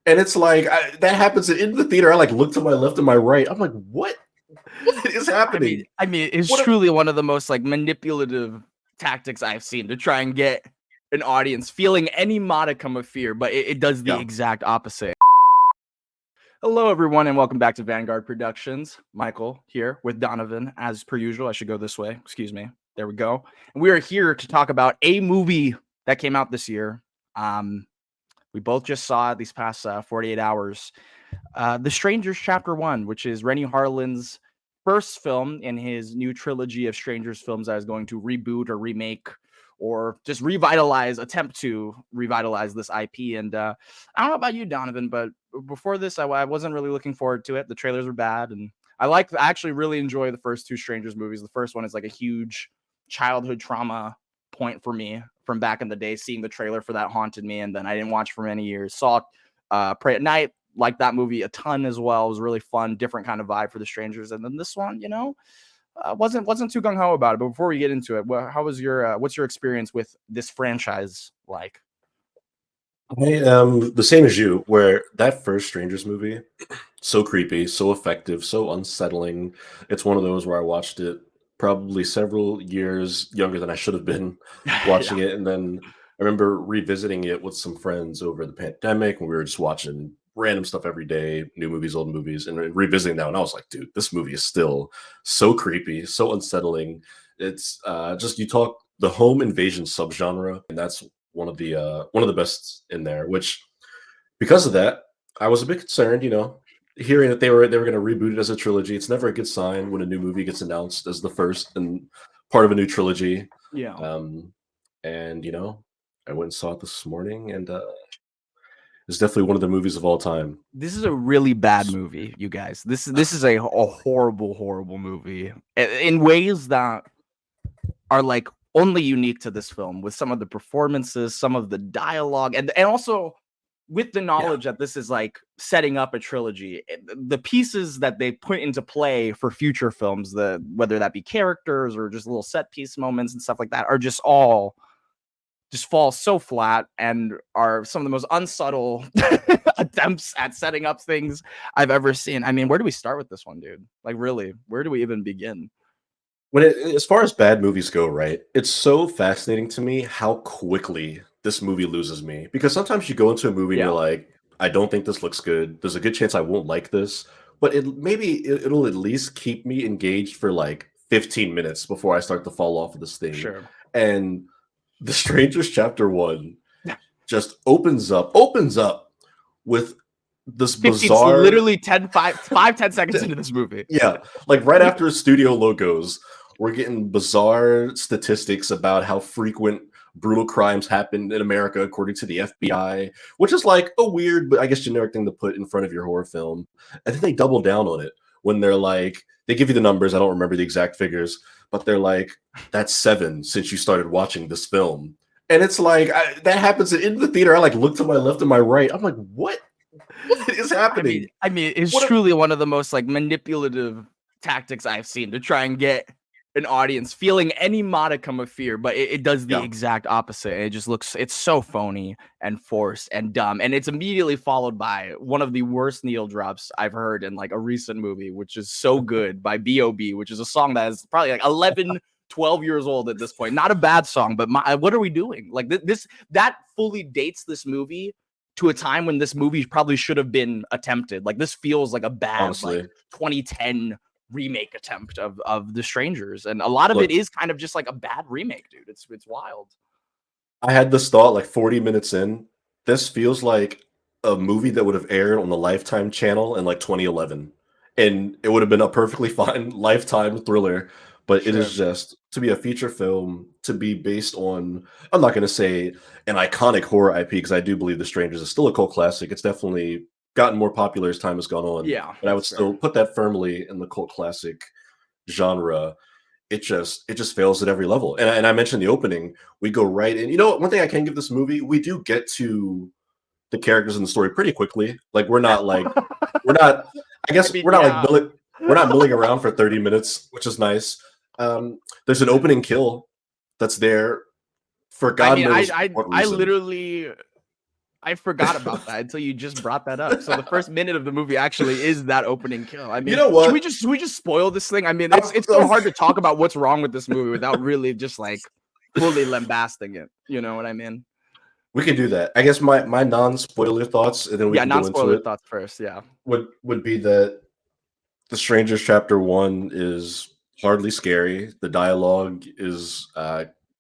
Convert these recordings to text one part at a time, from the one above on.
And it's like that happens in the theater. I like look to my left and my right. I'm like, what is I mean, happening? I mean, it's What? truly one of the most like manipulative tactics I've seen to try and get an audience feeling any modicum of fear, but it does the Yeah. exact opposite. Hello, everyone, and welcome back to Vanguard Productions. Michael here with Donovan, as per usual. I should go this way. Excuse me. There we go. And we are here to talk about a movie that came out this year. We both just saw it these past 48 hours. The Strangers Chapter 1, which is Rennie Harlin's first film in his new trilogy of Strangers films that is going to reboot or remake or just attempt to revitalize this IP. And I don't know about you, Donovan, but before this, I wasn't really looking forward to it. The trailers were bad. And I actually really enjoy the first two Strangers movies. The first one is like a huge childhood trauma point for me from back in the day. Seeing the trailer for that haunted me. And then I didn't watch for many years. Saw Pray at Night, like that movie a ton as well. It was really fun, different kind of vibe for the Strangers. And then this one, wasn't too gung ho about it. But before we get into it, how was your what's your experience with this franchise like? I am the same as you, where that first Strangers movie, so creepy, so effective, so unsettling. It's one of those where I watched it probably several years younger than I should have been Yeah, watching it. And then I remember revisiting it with some friends over the pandemic when we were just watching random stuff every day, new movies, old movies, and then revisiting that. And I was like, dude, this movie is still so creepy, so unsettling. It's just you talk the home invasion subgenre, and that's one of the best in there. Which because of that, I was a bit concerned. Hearing that they were going to reboot it as a trilogy. It's never a good sign when a new movie gets announced as the first and part of a new trilogy. yeah. Um, and I went and saw it this morning, and it's definitely one of the movies of all time. This is a really bad movie, you guys. This is a horrible, horrible movie in ways that are like only unique to this film, with some of the performances, some of the dialogue, and also with the Yeah, knowledge that this is like setting up a trilogy. The pieces that they put into play for future films, whether that be characters or just little set piece moments and stuff like that, are just fall so flat and are some of the most unsubtle attempts at setting up things I've ever seen. I mean, where do we start with this one, dude? Like, really, where do we even begin? as far as bad movies go, right? It's so fascinating to me how quickly this movie loses me because sometimes you go into a movie and you're Yeah. like, I don't think this looks good. There's a good chance I won't like this, but it'll at least keep me engaged for like 15 minutes before I start to fall off of this thing. Sure. And The Strangers Chapter 1 just opens up with this 15, bizarre literally 5, 10 seconds into this movie. yeah, like right after studio logos, we're getting bizarre statistics about how frequent brutal crimes happen in America according to the FBI, which is like a weird but I guess generic thing to put in front of your horror film. And then they double down on it when they're like they give you the numbers, I don't remember the exact figures, but they're like that's 7 since you started watching this film. And it's like that happens in the theater. I like look to my left and my right. I'm like, what is I mean, happening? I mean, it's What? truly one of the most like manipulative tactics I've seen to try and get an audience feeling any modicum of fear, but it does the Yeah, exact opposite. It just it's so phony and forced and dumb. And it's immediately followed by one of the worst needle drops I've heard in like a recent movie, which is So Good by B.O.B., which is a song that is probably like 11, 12 years old at this point. Not a bad song, but what are we doing? Like that fully dates this movie to a time when this movie probably should have been attempted. Like this feels like a bad like honestly. 2010 remake attempt of The Strangers, and a lot of it Look, is kind of just like a bad remake, dude. It's wild. I had this thought like 40 minutes in. This feels like a movie that would have aired on the Lifetime channel in like 2011. And it would have been a perfectly fine Lifetime thriller. But it is Sure. just to be a feature film, to be based on, I'm not going to say an iconic horror IP, because I do believe The Strangers is still a cult classic. It's definitely gotten more popular as time has gone on. Yeah, But I would that's fair. still put that firmly in the cult classic genre. It just fails at every level. And I mentioned the opening, we go right in. One thing I can give this movie, we do get to the characters in the story pretty quickly. Like we're not I I guess mean, we're not like yeah. we're not milling around for 30 minutes, which is nice. There's an opening kill that's there for I God mean, knows what I reason. literally I forgot about that until you just brought that up. So the first minute of the movie actually is that opening kill. I You mean, know should we what? just spoil this thing? I mean, it's so hard to talk about what's wrong with this movie without really just like fully lambasting it. You know what I mean? We can do that. I guess my non-spoiler thoughts, and then we Yeah, can go into non-spoiler it, thoughts first. Yeah. would be that The Strangers Chapter 1 is hardly scary. The dialogue is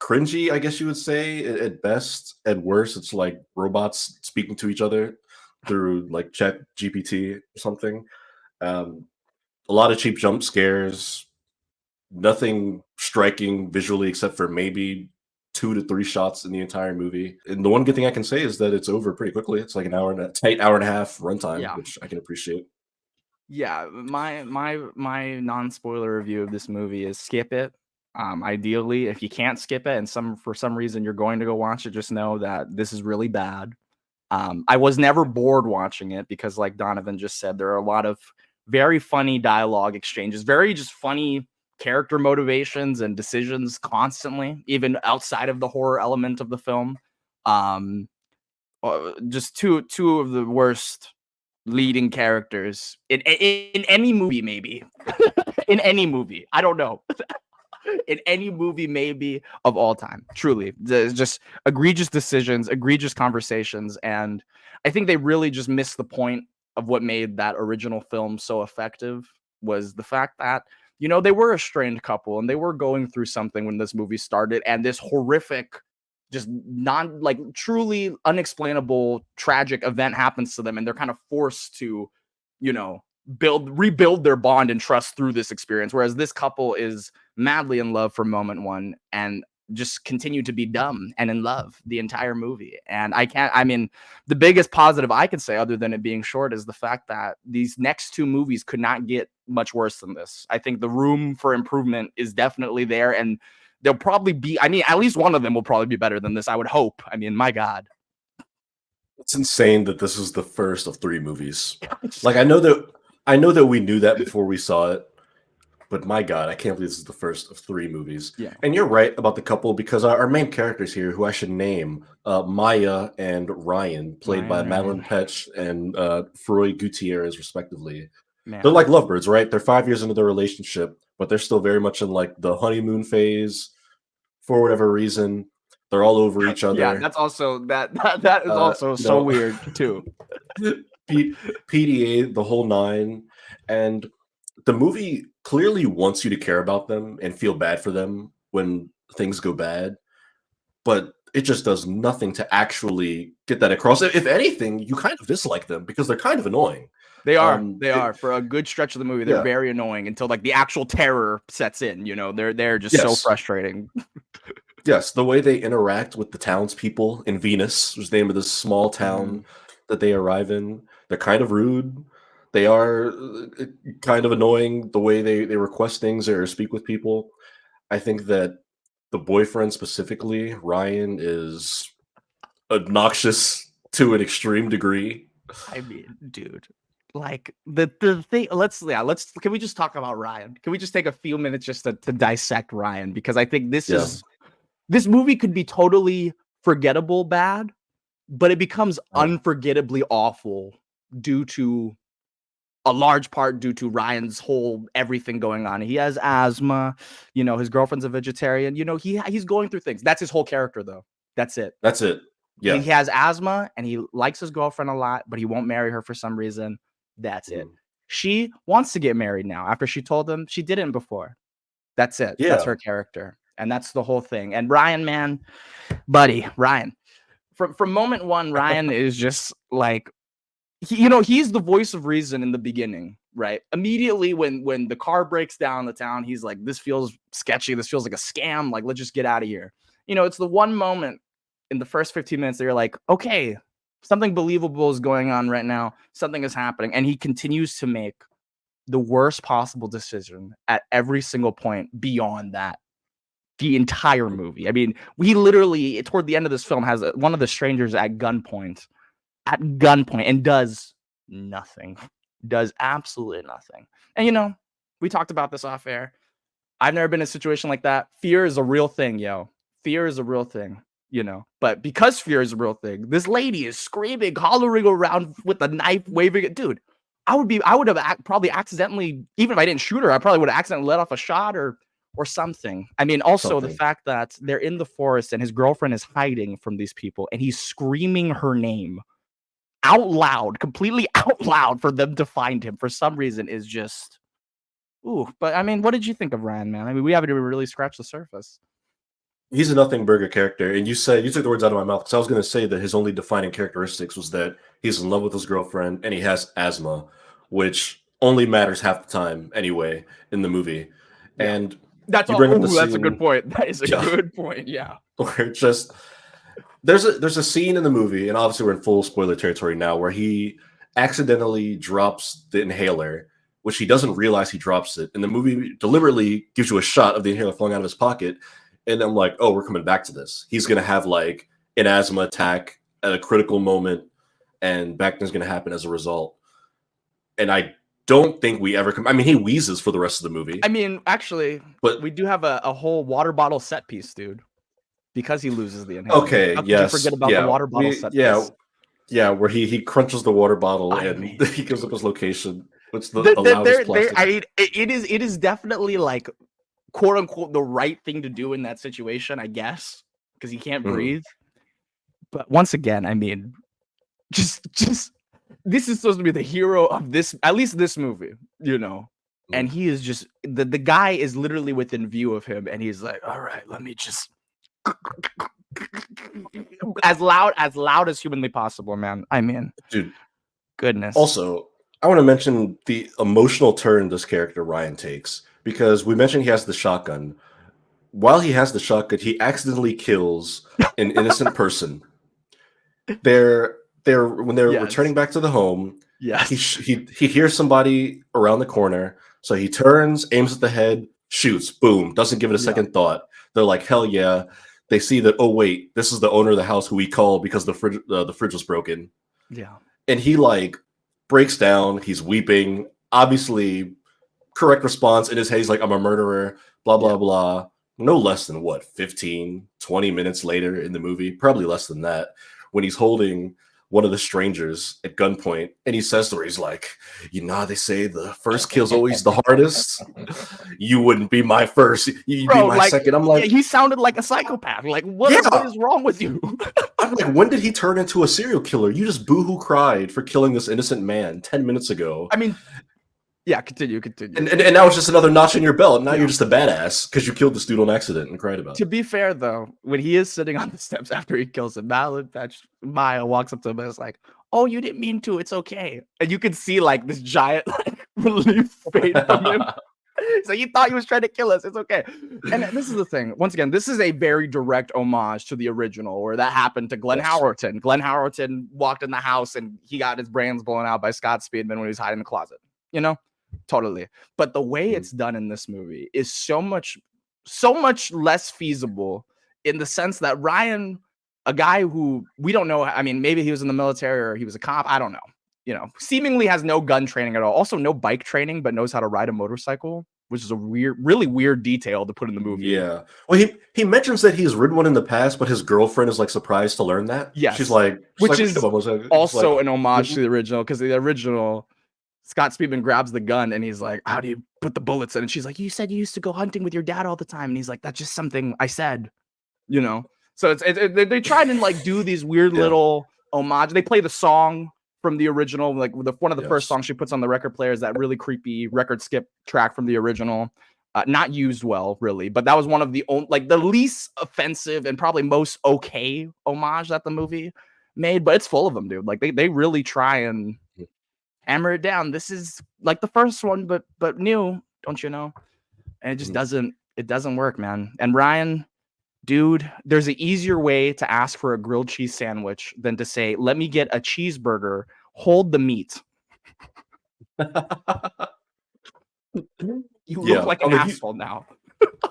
cringy, I guess you would say, at best. At worst, it's like robots speaking to each other through like Chat GPT or something. Um, a lot of cheap jump scares, nothing striking visually except for maybe 2 to 3 shots in the entire movie. And the one good thing I can say is that it's over pretty quickly. It's like an hour and a tight hour and a half runtime, Yeah. which I can appreciate. Yeah, my non-spoiler review of this movie is skip it. Ideally, if you can't skip it and for some reason you're going to go watch it, just know that this is really bad. I was never bored watching it because, like Donovan just said, there are a lot of very funny dialogue exchanges, very just funny character motivations and decisions constantly, even outside of the horror element of the film. Um, just two of the worst leading characters in any movie, maybe in any movie. I don't know. In any movie, maybe of all time. Truly, there's just egregious decisions, egregious conversations, and I think they really just missed the point of what made that original film so effective. Was the fact that they were a strained couple and they were going through something when this movie started, and this horrific, just like truly unexplainable tragic event happens to them, and they're kind of forced to, you know, rebuild their bond and trust through this experience. Whereas this couple is madly in love from moment one and just continue to be dumb and in love the entire movie. And I mean, the biggest positive I can say, other than it being short, is the fact that these next two movies could not get much worse than this. I think the room for improvement is definitely there, and they'll probably be, I mean, at least one of them will probably be better than this, I would hope. I mean, my God. It's insane that this is the first of 3 movies. Like I know that we knew that before we saw it, but my God, I can't believe this is the first of 3 movies. Yeah. And you're right about the couple because our main characters here, who I should name, Maya and Ryan, played by Madeline Petch and Freud Gutierrez, respectively. Man. They're like lovebirds, right? They're 5 years into their relationship, but they're still very much in like the honeymoon phase for whatever reason. They're all over each other. Yeah, that's also that is also so weird too. PDA, the whole nine. And the movie clearly wants you to care about them and feel bad for them when things go bad, but it just does nothing to actually get that across. If anything, you kind of dislike them because they're kind of annoying. They are for a good stretch of the movie. They're Yeah. very annoying until like the actual terror sets in. They're just so Yes. frustrating. Yes, the way they interact with the townspeople in Venus, whose name of this small town that they arrive in, they're kind of rude. They are kind of annoying the way they request things or speak with people. I think that the boyfriend specifically, Ryan, is obnoxious to an extreme degree. I mean, dude, like the thing. Can we just talk about Ryan? Can we just take a few minutes just to dissect Ryan? Because I think this movie could be totally forgettable bad, but it becomes unforgettably awful due to a large part due to Ryan's whole everything going on. He has asthma, his girlfriend's a vegetarian, he's going through things. That's his whole character though. That's it. That's it. Yeah. He has asthma and he likes his girlfriend a lot, but he won't marry her for some reason. That's it. She wants to get married now after she told him she didn't before. That's it. Yeah. That's her character. And that's the whole thing. And Ryan, man, buddy, Ryan. From moment one, Ryan is just like, he's the voice of reason in the beginning, right? Immediately when the car breaks down the town, he's like, this feels sketchy. This feels like a scam. Like, let's just get out of here. It's the one moment in the first 15 minutes that you're like, okay, something believable is going on right now. Something is happening. And he continues to make the worst possible decision at every single point beyond that. The entire movie. I mean, we literally, toward the end of this film, has one of the strangers at gunpoint, and does nothing. Does absolutely nothing. And, we talked about this off air. I've never been in a situation like that. Fear is a real thing, yo. Fear is a real thing. But because fear is a real thing, this lady is screaming, hollering around with a knife, waving it. Dude, I would have probably accidentally, even if I didn't shoot her, I probably would have accidentally let off a shot or something. I mean, also the fact that they're in the forest and his girlfriend is hiding from these people and he's screaming her name out loud, completely out loud for them to find him for some reason is just, ooh. But I mean, what did you think of Ryan, man? I mean, we haven't even really scratched the surface. He's a nothing burger character, and you took the words out of my mouth because I was going to say that his only defining characteristics was that he's in love with his girlfriend and he has asthma, which only matters half the time anyway in the movie. Yeah. And that's you bring up the that's a scene- good point. That is a good point. Yeah. where it's just there's a scene in the movie, and obviously we're in full spoiler territory now, where he accidentally drops the inhaler, which he doesn't realize he drops it, and the movie deliberately gives you a shot of the inhaler falling out of his pocket. And I'm like, oh, we're coming back to this. He's going to have like an asthma attack at a critical moment, and Beckner's going to happen as a result. And I don't think we ever come. I mean, he wheezes for the rest of the movie. I mean, actually, but we do have a whole water bottle set piece, dude, because he loses the inhaler. Okay, How could you forget about the water bottle set piece? Yeah, where he crunches the water bottle and he gives up his location. Which the loudest plastic. I mean, it is definitely like, quote unquote, the right thing to do in that situation, I guess, because he can't breathe. But once again, I mean, just this is supposed to be the hero of this, at least this movie, and he is just the guy is literally within view of him, and he's like, all right, let me just as loud as humanly possible, man. I mean, dude, goodness. Also, I want to mention the emotional turn this character Ryan takes, because we mentioned he has the shotgun. While he has the shotgun, he accidentally kills an innocent person. When they're returning back to the home, he hears somebody around the corner, so he turns, aims at the head, shoots, boom, doesn't give it a second thought. They're like, hell yeah. They see that, oh wait, this is the owner of the house who we called because the fridge was broken. Yeah. And he like breaks down, he's weeping, obviously correct response in his head. He's like, I'm a murderer, blah, blah, blah. No less than 15, 20 minutes later in the movie, probably less than that, when he's holding one of the strangers at gunpoint, and he says to her, he's like, they say the first kill's always the hardest. You wouldn't be my first, you'd be my second. I'm like, he sounded like a psychopath. Like, what is wrong with you? I'm like, when did he turn into a serial killer? You just boohoo cried for killing this innocent man 10 minutes ago. I mean, yeah, continue. And now it's just another notch in your belt. Now you're just a badass because you killed this dude on accident and cried about it. To be fair, though, when he is sitting on the steps after he kills him, Maya walks up to him and is like, oh, you didn't mean to. It's okay. And you can see like this giant relief fade from him. So you thought he was trying to kill us. It's okay. And this is the thing. Once again, this is a very direct homage to the original, where that happened to Glenn Howerton. Glenn Howerton walked in the house and he got his brains blown out by Scott Speedman when he was hiding in the closet. Totally. But the way it's done in this movie is so much less feasible, in the sense that Ryan, a guy who we don't know, I mean, maybe he was in the military or he was a cop, I don't know, seemingly has no gun training at all, also no bike training, but knows how to ride a motorcycle, which is a really weird detail to put in the movie. Yeah. Well, he mentions that he's ridden one in the past, but his girlfriend is like surprised to learn that. Yes. She's like, which is also an homage to the original, because the original, Scott Speedman grabs the gun and he's like, how do you put the bullets in? And she's like, you said you used to go hunting with your dad all the time. And he's like, that's just something I said, So they try to like do these weird little homage. They play the song from the original, like one of the first songs she puts on the record player is that really creepy record skip track from the original. Not used well, really, but that was one of the the least offensive and probably most okay homage that the movie made. But it's full of them, dude. Like they really try and hammer it down. This is like the first one, but new, don't you know? And it just doesn't work, man. And Ryan, dude, there's an easier way to ask for a grilled cheese sandwich than to say, let me get a cheeseburger, hold the meat. You look like an asshole now.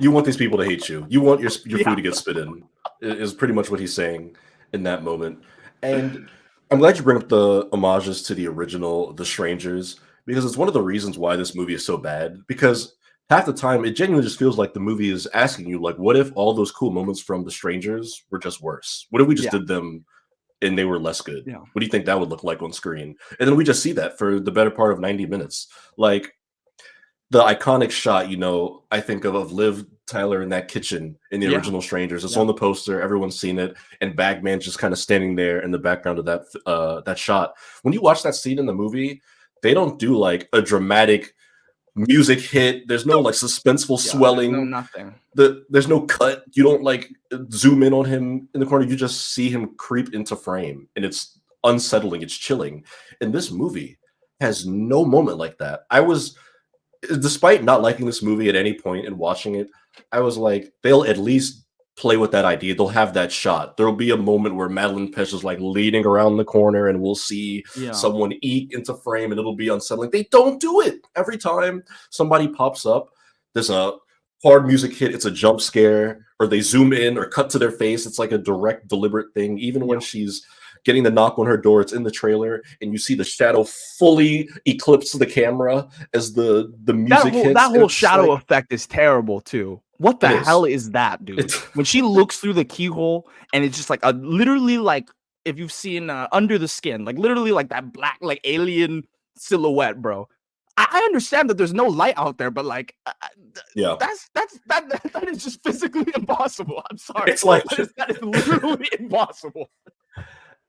You want these people to hate you. You want your food to get spit in, is pretty much what he's saying in that moment. And I'm glad you bring up the homages to the original, The Strangers, because it's one of the reasons why this movie is so bad. Because half the time it genuinely just feels like the movie is asking you, like, what if all those cool moments from The Strangers were just worse? What if we just Yeah. did them and they were less good? Yeah. What do you think that would look like on screen? And then we just see that for the better part of 90 minutes. Like the iconic shot, I think of Liv Tyler in that kitchen in the Yeah. original Strangers. It's Yeah. on the poster, everyone's seen it, and Bagman's just kind of standing there in the background of that shot. When you watch that scene in the movie, they don't do like a dramatic music hit. There's no like suspenseful Yeah. There's no swelling. nothing. There's no cut. You don't like zoom in on him in the corner. You just see him creep into frame, and it's unsettling. It's chilling. And this movie has no moment like that. Despite not liking this movie at any point in watching it, I was like, they'll at least play with that idea. They'll have that shot. There'll be a moment where Madeline Petch is like leading around the corner and we'll see someone eke into frame and it'll be unsettling. They don't do it. Every time somebody pops up, there's a hard music hit, it's a jump scare, or they zoom in or cut to their face. It's like a direct, deliberate thing. Even when she's getting the knock on her door, it's in the trailer, and you see the shadow fully eclipse the camera as the music hits. That whole shadow effect is terrible too. What the hell is that, dude? When she looks through the keyhole and it's just like literally like if you've seen Under the Skin, like literally like that black like alien silhouette, bro. I understand that there's no light out there, but like, that is just physically impossible. I'm sorry. It's like that is literally impossible.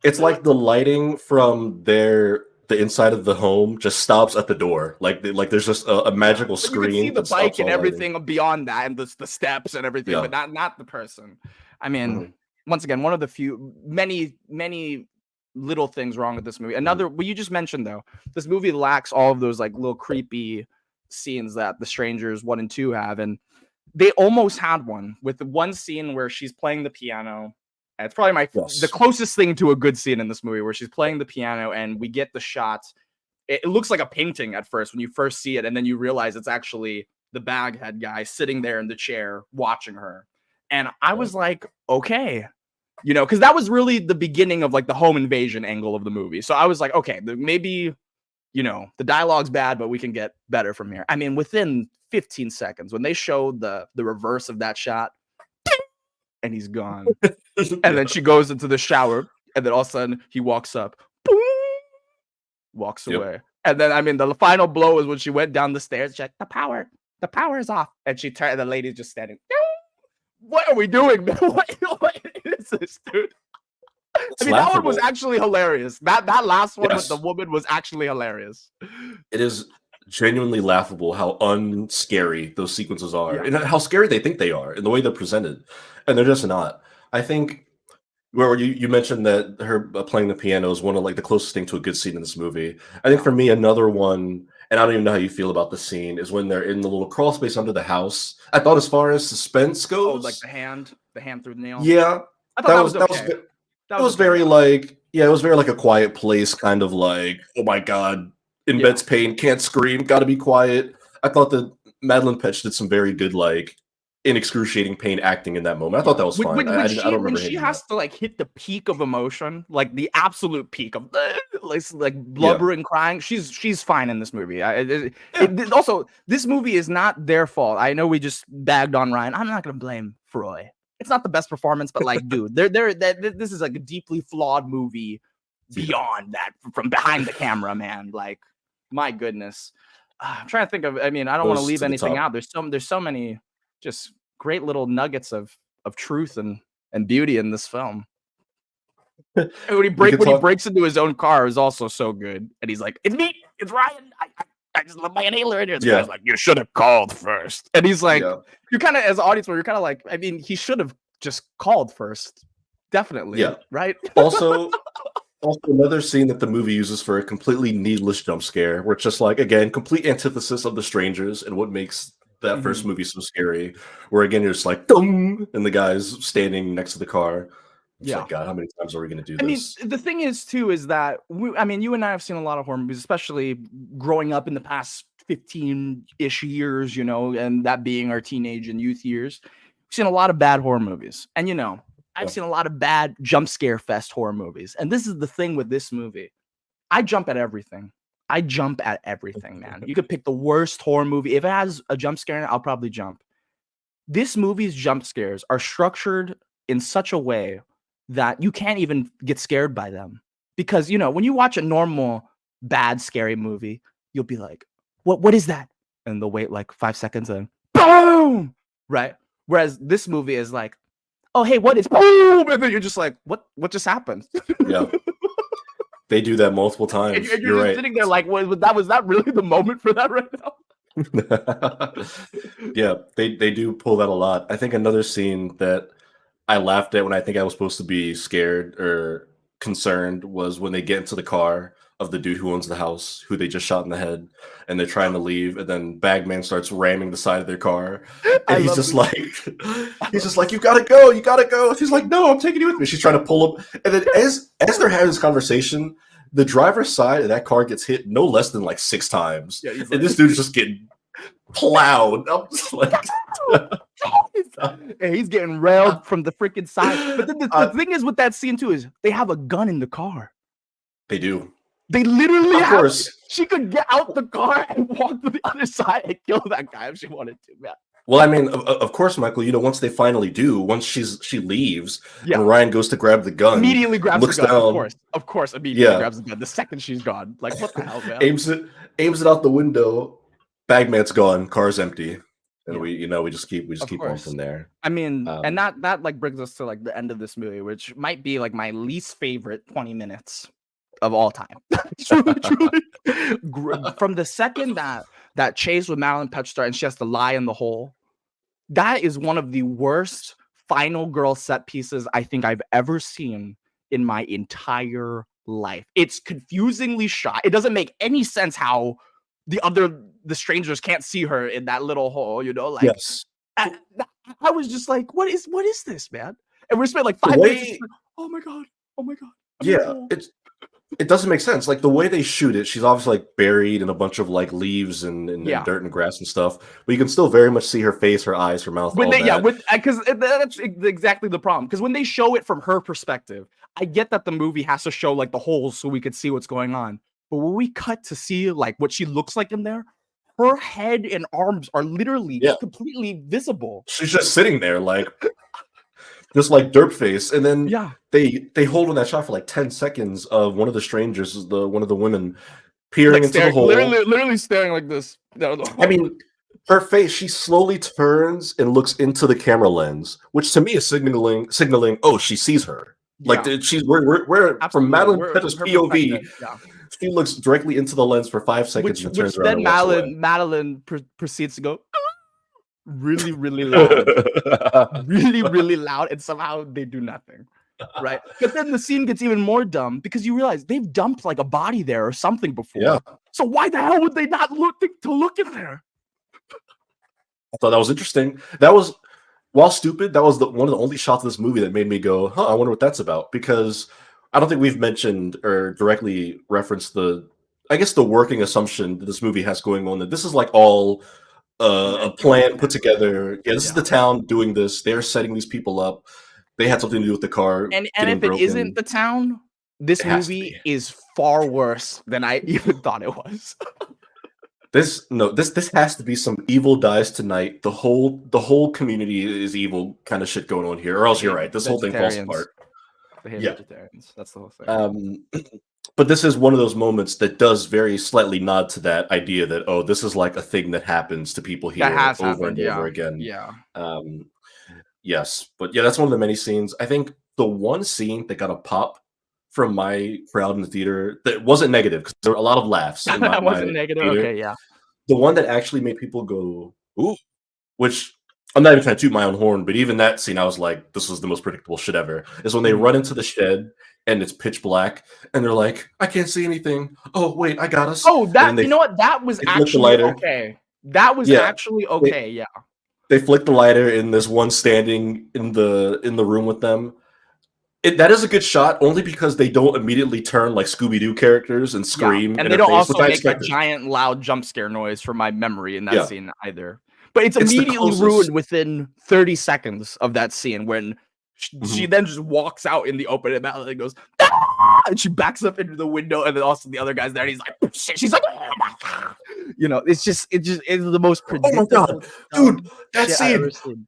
It's like the lighting from the inside of the home just stops at the door. Like there's just a magical screen. You can see the bike and everything beyond that, and the steps and everything, but not the person. I mean, once again, one of the many little things wrong with this movie. Another, what you just mentioned though, this movie lacks all of those like little creepy scenes that The Strangers 1 and 2 have, and they almost had one with the one scene where she's playing the piano. It's probably the closest thing to a good scene in this movie, where she's playing the piano and we get the shot. It looks like a painting at first when you first see it, and then you realize it's actually the baghead guy sitting there in the chair watching her. And I was like, okay, because that was really the beginning of like the home invasion angle of the movie. So I was like, okay, maybe, the dialogue's bad, but we can get better from here. I mean, within 15 seconds, when they showed the reverse of that shot, and he's gone. And then she goes into the shower, and then all of a sudden he walks up, boom, walks away. And then, I mean, the final blow is when she went down the stairs. She's like, the power is off. And she turned, and the lady's just standing. What are we doing, man? What is this, dude? I mean, that one was actually hilarious. That last one with the woman was actually hilarious. It is genuinely laughable how unscary those sequences are, and how scary they think they are, and the way they're presented, and they're just not. I think where you mentioned that her playing the piano is one of like the closest thing to a good scene in this movie. I think for me, another one, and I don't even know how you feel about the scene, is when they're in the little crawl space under the house. I thought as far as suspense goes, like the hand through the nail. Yeah, I thought that was okay. It was very like, it was very like A Quiet Place, kind of like, oh my god, immense pain, can't scream, gotta be quiet. I thought that Madeline Petch did some very good like in excruciating pain acting in that moment. I thought that was fine. I don't remember when she has to like hit the peak of emotion, like the absolute peak of like blubbering, crying. She's fine in this movie. Also, this movie is not their fault. I know we just bagged on Ryan. I'm not gonna blame Froy. It's not the best performance, but like, dude, this is like a deeply flawed movie beyond that, from behind the camera, man. Like, my goodness. I'm trying to think of, I mean, I don't want to leave anything out. There's so many just great little nuggets of truth and beauty in this film. And when he breaks into his own car is also so good. And he's like, it's me, it's Ryan. I just love my inhaler in here. This guy's like, you should have called first. And he's like, you're kind of, as an audience, where you're kind of like, I mean, he should have just called first. Definitely. Yeah. Right. Also, another scene that the movie uses for a completely needless jump scare, where it's just like, again, complete antithesis of The Strangers and what makes that first movie so scary, where again, you're just like, dum, and the guy's standing next to the car. Like, God, how many times are we going to do this? I mean, the thing is, too, is that, you and I have seen a lot of horror movies, especially growing up in the past 15-ish years, and that being our teenage and youth years. We've seen a lot of bad horror movies. And, I've seen a lot of bad jump scare fest horror movies. And this is the thing with this movie. I jump at everything. I jump at everything, man. You could pick the worst horror movie. If it has a jump scare in it, I'll probably jump. This movie's jump scares are structured in such a way that you can't even get scared by them. Because, you know, when you watch a normal bad scary movie, you'll be like, what is that? And they'll wait like 5 seconds and boom! Right? Whereas this movie is like, oh, hey, what is boom? And then you're just like, what just happened? Yeah. They do that multiple times. And you're You're just right. sitting there like, was that really the moment for that right now? Yeah, they do pull that a lot. I think another scene that I laughed at when I think I was supposed to be scared or concerned was when they get into the car of the dude who owns the house, who they just shot in the head, and they're trying to leave, and then Bagman starts ramming the side of their car, and he's just like, you gotta go, you gotta go. She's like, no, I'm taking you with me. She's trying to pull him, and then as they're having this conversation, the driver's side of that car gets hit no less than like 6 times, Yeah, he's and like, this dude's just getting plowed. I'm just like, and he's getting railed from the freaking side. But then the thing is with that scene too is they have a gun in the car. They do. They literally Of course. She could get out the car and walk to the other side and kill that guy if she wanted to, man. Well, I mean, of course, Michael, you know, once they finally do, once she leaves, Yeah. and Ryan goes to grab the gun, Immediately grabs the looks gun, down, of course, immediately Yeah. grabs the gun the second she's gone. Like, what the hell, man? aims it out the window. Bagman's gone, car's empty, and Yeah. we just keep going course. from there. I mean, and that like brings us to like the end of this movie, which might be like my least favorite 20 minutes of all time. truly. From the second that chase with Madeline Petch starts and she has to lie in the hole, that is one of the worst final girl set pieces I think I've ever seen in my entire life. It's confusingly shot. It doesn't make any sense how the strangers can't see her in that little hole, you know? Like, Yes. I was just like, what is this, man? And we spent like 5 minutes. Like, oh my god. Yeah, it doesn't make sense. Like the way they shoot it, she's obviously like buried in a bunch of like leaves and dirt and grass and stuff, but you can still very much see her face, her eyes, her mouth. Because that's exactly the problem. Because when they show it from her perspective, I get that the movie has to show like the holes so we could see what's going on. But when we cut to see like what she looks like in there, her head and arms are literally completely visible. She's just sitting there like just like derp face, and then they hold on that shot for like 10 seconds of one of the strangers, one of the women peering into the hole, literally staring like this. I mean, her face, she slowly turns and looks into the camera lens, which to me is signaling, oh, she sees her. Like she's we're from Madeline Petch's POV. She looks directly into the lens for 5 seconds and turns around. Then Madeline proceeds to go really, really loud, really loud, and somehow they do nothing. Right, but then the scene gets even more dumb because you realize they've dumped like a body there or something before. Yeah. So why the hell would they not look in there? I thought that was interesting. That was, while stupid, that was one of the only shots of this movie that made me go, "Huh, I wonder what that's about." Because I don't think we've mentioned or directly referenced the working assumption that this movie has going on, that this is like all a plan put together. Yeah, this is the town doing this. They're setting these people up. They had something to do with the car. And if it isn't the town, this movie is far worse than I even thought it was. This has to be some evil dies tonight. The whole community is evil kind of shit going on here, or else you're right. This whole thing falls apart. They hate vegetarians. That's the whole thing. But this is one of those moments that does very slightly nod to that idea that, oh, this is like a thing that happens to people here over and over again. Yeah. Yes, but yeah, that's one of the many scenes. I think the one scene that got a pop from my crowd in the theater that wasn't negative, because there were a lot of laughs. That wasn't negative. Theater. Okay, yeah. The one that actually made people go, ooh, which I'm not even trying to toot my own horn, but even that scene, I was like, this was the most predictable shit ever. Is when they run into the shed and it's pitch black, and they're like, I can't see anything. Oh, wait, I got us. Oh, you know what? That was actually okay. That was actually okay. They flick the lighter, and there's one standing in the room with them. That is a good shot, only because they don't immediately turn like Scooby-Doo characters and scream. And they don't also make a giant loud jump scare noise from my memory in that scene either. But it's immediately ruined within 30 seconds of that scene when She then just walks out in the open and goes, "Ah!" and she backs up into the window, and then also the other guy's there, and he's like, shit. She's like, "Oh my God." It's the most Oh my predictable, God, dude, dumb that shit I've ever scene. seen.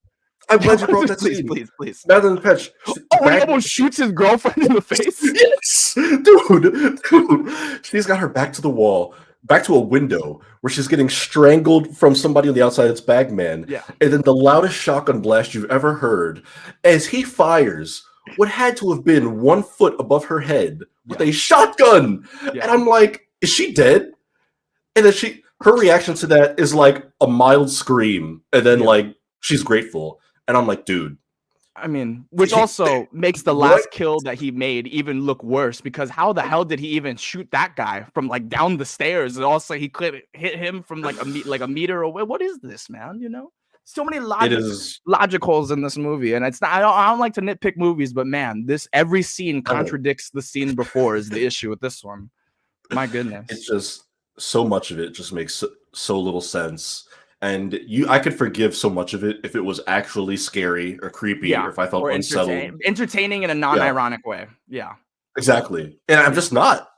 I'm glad you brought that Please, scene. please. Madeline Petch. Oh, when he almost shoots his girlfriend in the face. Yes, dude. She's got her back to the wall, back to a window where she's getting strangled from somebody on the outside. It's Bagman. Yeah. And then the loudest shotgun blast you've ever heard as he fires what had to have been 1 foot above her head with a shotgun. And I'm like, is she dead? And then her reaction to that is like a mild scream, and then like she's grateful. And I'm like, dude. I mean, which also makes the last kill that he made even look worse, because how the hell did he even shoot that guy from like down the stairs? And also he could hit him from like a meter away. What is this, man? So many logic holes in this movie, and it's not. I don't like to nitpick movies, but man, every scene contradicts the scene before is the issue with this one. My goodness, it's just so much of it just makes so little sense. And I could forgive so much of it if it was actually scary or creepy, or if I felt unsettled. Entertaining in a non-ironic way. Yeah. Exactly. And I'm just not.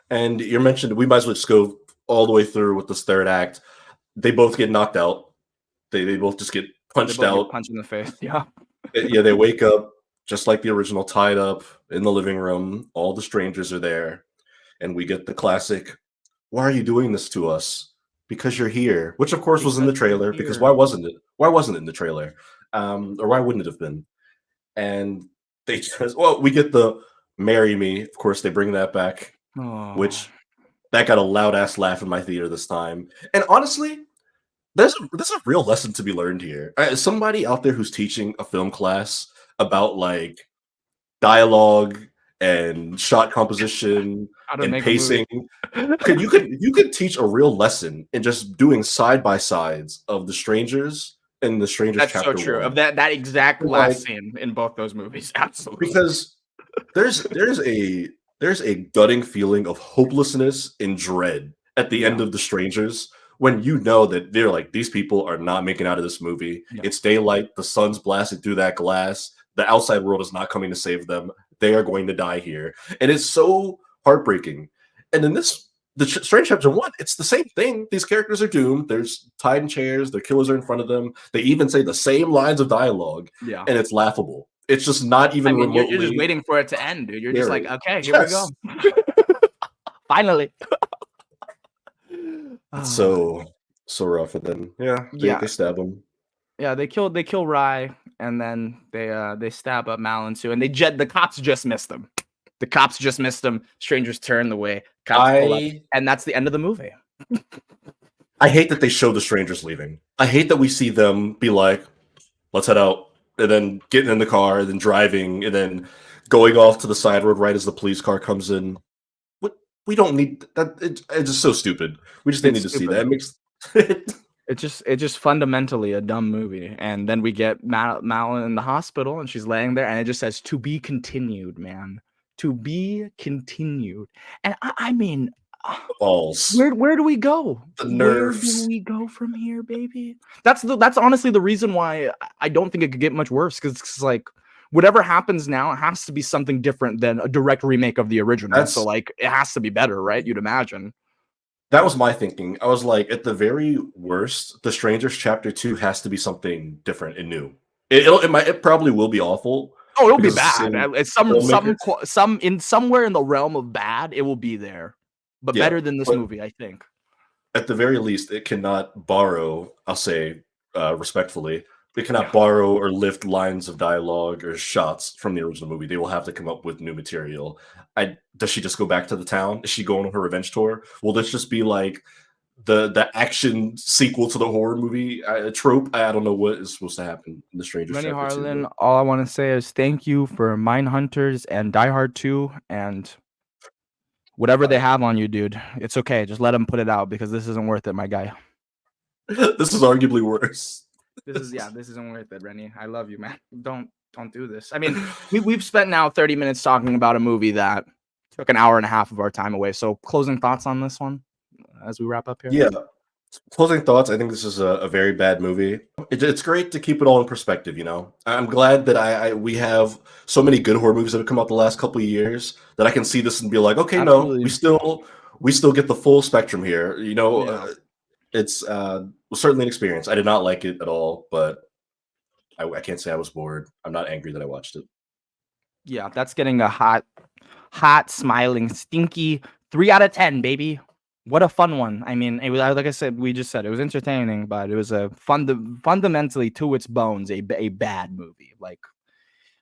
And you mentioned we might as well just go all the way through with this third act. They both get knocked out. They both just get punched out. Punched in the face. Yeah. Yeah, they wake up just like the original, tied up in the living room. All the strangers are there. And we get the classic, "Why are you doing this to us?" "Because you're here," which of course was in the trailer, because why wasn't it? Why wasn't it in the trailer? Or why wouldn't it have been? And they just, we get the "marry me." Of course, they bring that back, which that got a loud ass laugh in my theater this time. And honestly, there's a real lesson to be learned here. Somebody out there who's teaching a film class about like dialogue and shot composition and pacing. you could teach a real lesson in just doing side by sides of the strangers and the strangers. That's chapter so true. 1. Of that exact last scene in both those movies. Absolutely. Because there's a gutting feeling of hopelessness and dread at the end of the strangers, when you know that they're like, these people are not making out of this movie. It's daylight, the sun's blasted through that glass, the outside world is not coming to save them. They are going to die here. And it's so heartbreaking. And in the Strange Chapter 1, it's the same thing. These characters are doomed. There's tied in chairs. Their killers are in front of them. They even say the same lines of dialogue. And it's laughable. It's just not even remotely. You're just waiting for it to end, dude. You're just like, okay, here we go. Finally. It's so rough. And then they stab him. Yeah, they kill Rye, and then they stab up Malin too, and the cops just missed them. The cops just missed them. Strangers turn the way. Cops pull up, and that's the end of the movie. I hate that they show the strangers leaving. I hate that we see them be like, "Let's head out," and then getting in the car, and then driving, and then going off to the side road right as the police car comes in. What? We don't need that. It's just so stupid. We just didn't need to see that. It makes It's just fundamentally a dumb movie. And then we get Malin in the hospital, and she's laying there, and it just says "to be continued," man. To be continued. And I mean, balls. Where do we go? The nerves. Where do we go from here, baby? That's honestly the reason why I don't think it could get much worse, because it's like whatever happens now, it has to be something different than a direct remake of the original. So like it has to be better, right? You'd imagine. That was my thinking. I was like, at the very worst, The Strangers Chapter 2 has to be something different and new. It probably will be awful. Oh, it'll be bad. It's somewhere in the realm of bad, it will be there. But better than this movie, I think. At the very least, it cannot borrow, I'll say respectfully, it cannot borrow or lift lines of dialogue or shots from the original movie. They will have to come up with new material. Does she just go back to the town? Is she going on her revenge tour? Will this just be like the action sequel to the horror movie trope? I don't know what is supposed to happen in The Strangers Rennie Chapter 2. Harlan, all I want to say is thank you for Mindhunters and Die Hard 2 and whatever they have on you, dude. It's okay. Just let them put it out, because this isn't worth it, my guy. This is arguably worse. This isn't worth it, Rennie. I love you, man. Don't do this. I mean, we've spent now 30 minutes talking about a movie that took an hour and a half of our time away. So closing thoughts on this one as we wrap up here? Yeah. Closing thoughts. I think this is a very bad movie. It's great to keep it all in perspective. I'm glad that we have so many good horror movies that have come out the last couple of years that I can see this and be like, okay, no, Absolutely. we still get the full spectrum here. Yeah. It's was certainly an experience. I did not like it at all, but I can't say I was bored. I'm not angry that I watched it. Yeah, that's getting a hot, smiling, stinky 3 out of 10, baby. What a fun one. I mean, it was like I said, we just said it was entertaining, but it was a fundamentally to its bones a bad movie. Like,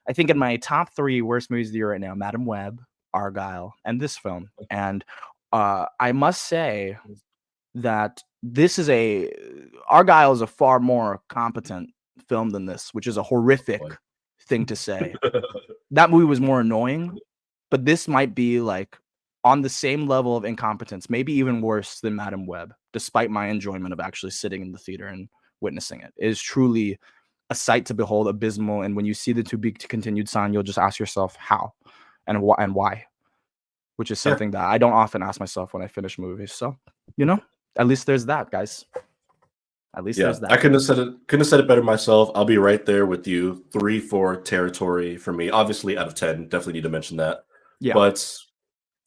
I think in my top 3 worst movies of the year right now, Madam Web, Argyle, and this film. And I must say that Argyle is a far more competent film than this, which is a horrific Boy. thing to say. That movie was more annoying, but this might be like on the same level of incompetence, maybe even worse than Madam Web, despite my enjoyment of actually sitting in the theater and witnessing it. It is truly a sight to behold, abysmal. And when you see the to be continued sign, you'll just ask yourself how and why, which is Yeah. something that I don't often ask myself when I finish movies. So, at least there's that, guys. At least there's that. I couldn't have said it better myself. I'll be right there with you. 3-4 territory for me. Obviously, out of 10, definitely need to mention that. Yeah. But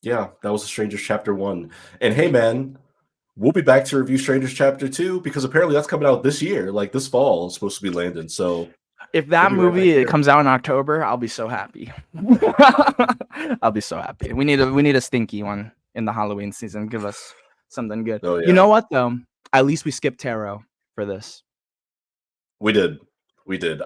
yeah, that was the Strangers Chapter 1. And hey, man, we'll be back to review Strangers Chapter 2 because apparently that's coming out this year. Like this fall, it's supposed to be landing. So if that we'll be right movie back here. comes out in October, I'll be so happy. I'll be so happy. We need a stinky one in the Halloween season. Give us something good. Oh, You yeah. know what though? At least we skipped tarot for this. We did.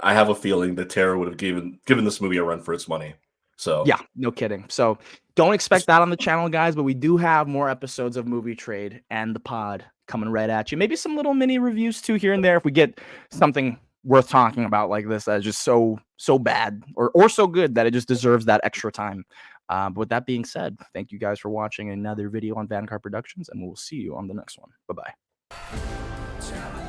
I have a feeling that Tara would have given this movie a run for its money. So Yeah, no kidding. So don't expect that on the channel, guys, but we do have more episodes of Movie Trade and the pod coming right at you. Maybe some little mini reviews too here and there if we get something worth talking about like this that is just so bad or so good that it just deserves that extra time. But with that being said, thank you guys for watching another video on Vanguard Productions, and we'll see you on the next one. Bye-bye.